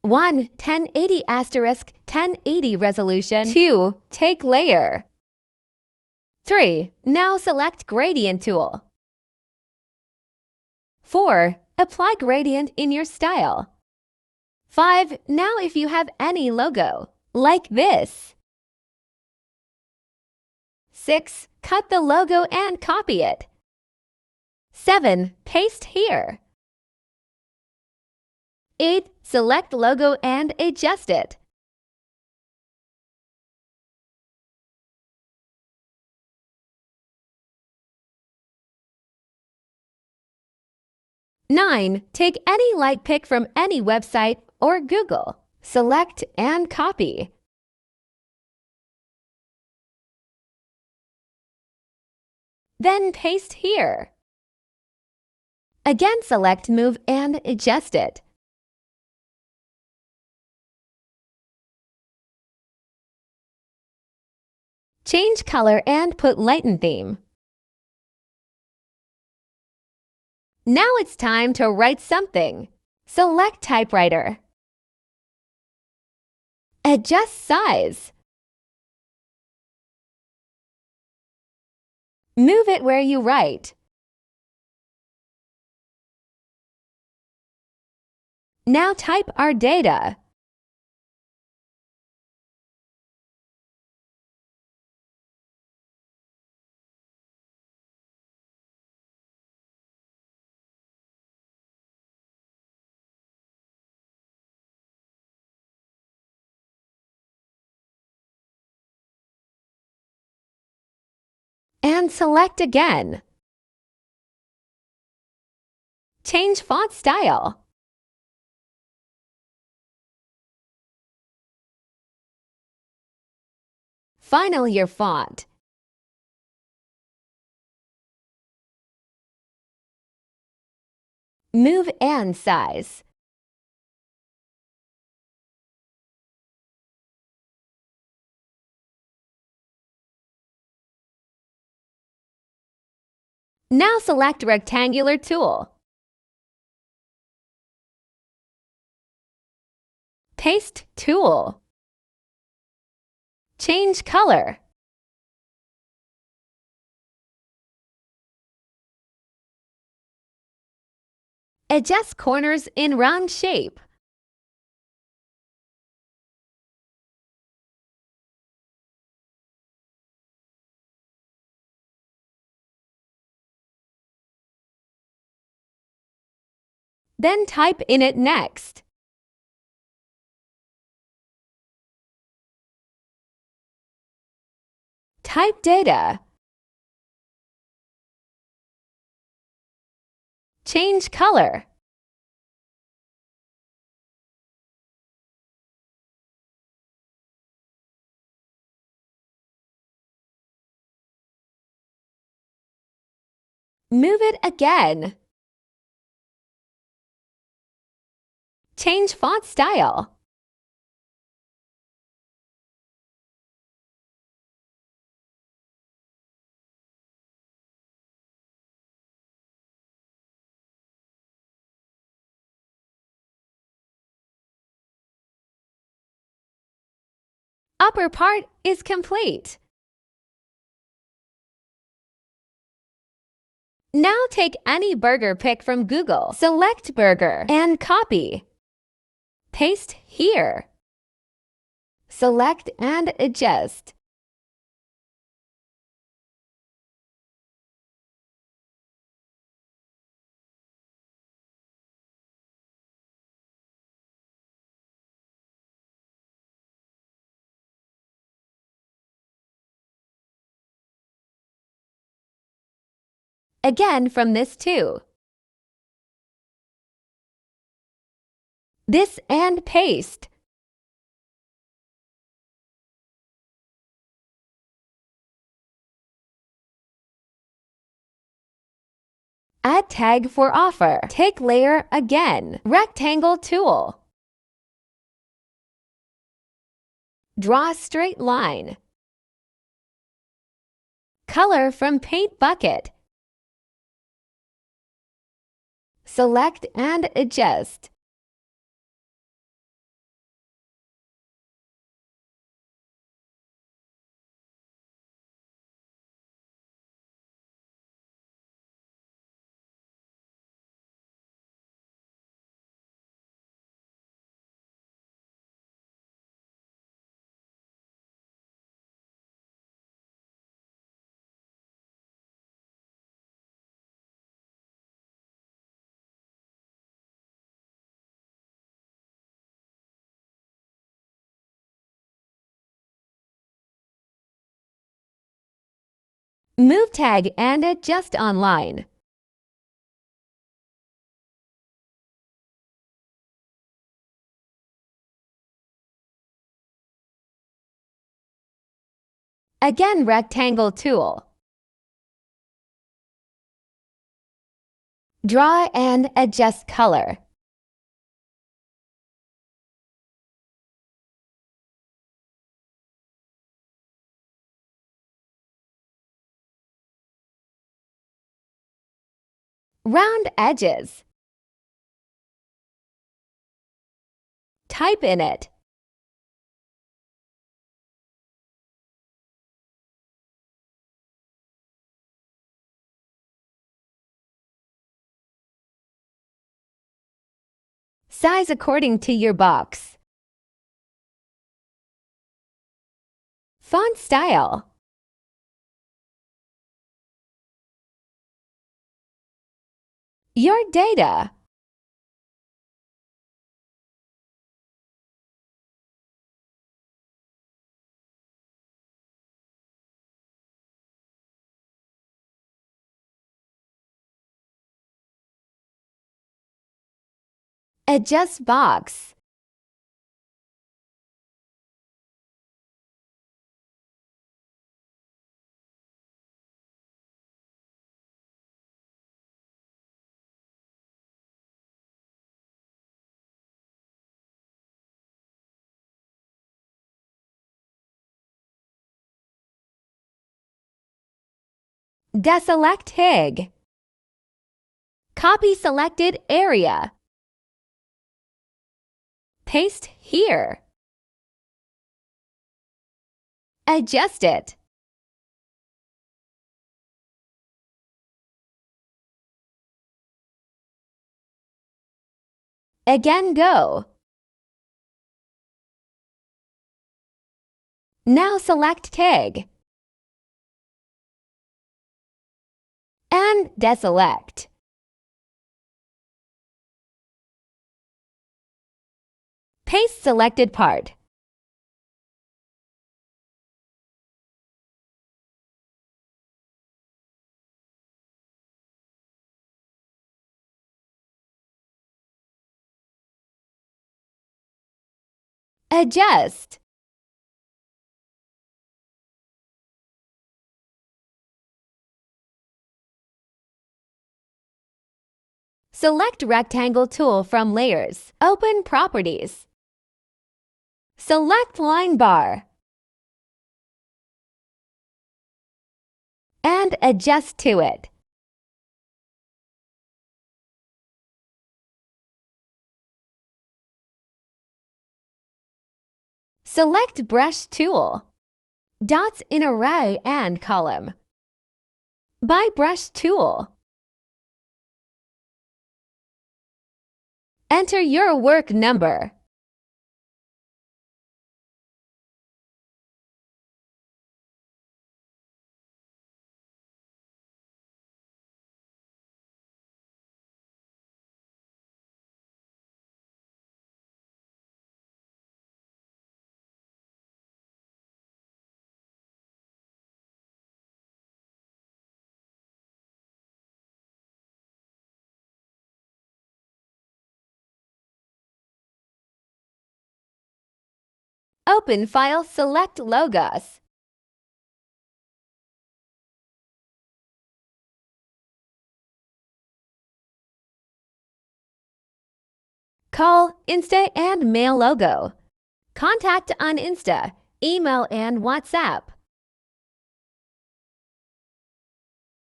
1. 1080 asterisk 1080 resolution. 2. Take layer. 3. Now select gradient tool. 4. Apply gradient in your style. 5. Now if you have any logo, like this. 6. Cut the logo and copy it. 7. Paste here. 8. Select logo and adjust it. 9. Take any light pick from any website or Google. Select and copy. Then paste here. Again select Move and adjust it. Change color and put Lighten theme. Now it's time to write something. Select typewriter. Adjust size. Move it where you write. Now type our data. And select again. Change font style. Finally, your font. Move and size. Now select rectangular tool. Paste tool. Change color. Adjust corners in round shape. Then type in it next. Type data. Change color. Move it again. Change font style. Upper part is complete. Now take any burger pick from Google. Select burger and copy. Paste here. Select and adjust. Again from this too. This and paste. Add tag for offer. Take layer again. Rectangle tool. Draw straight line. Color from paint bucket. Select and adjust. Move tag and adjust online. Again, rectangle tool. Draw and adjust color. Round edges. Type in it. Size according to your box. Font style. Your data. Adjust box. Deselect HIG. Copy selected area. Paste here. Adjust it. Again, go. Now select TIG and deselect. Paste selected part. Adjust. Select Rectangle tool from Layers. Open Properties. Select Line Bar and adjust to it. Select Brush tool. Dots in array and column. By Brush tool. Enter your work number. Open File, select Logos. Call, Insta and Mail logo. Contact on Insta, email and WhatsApp.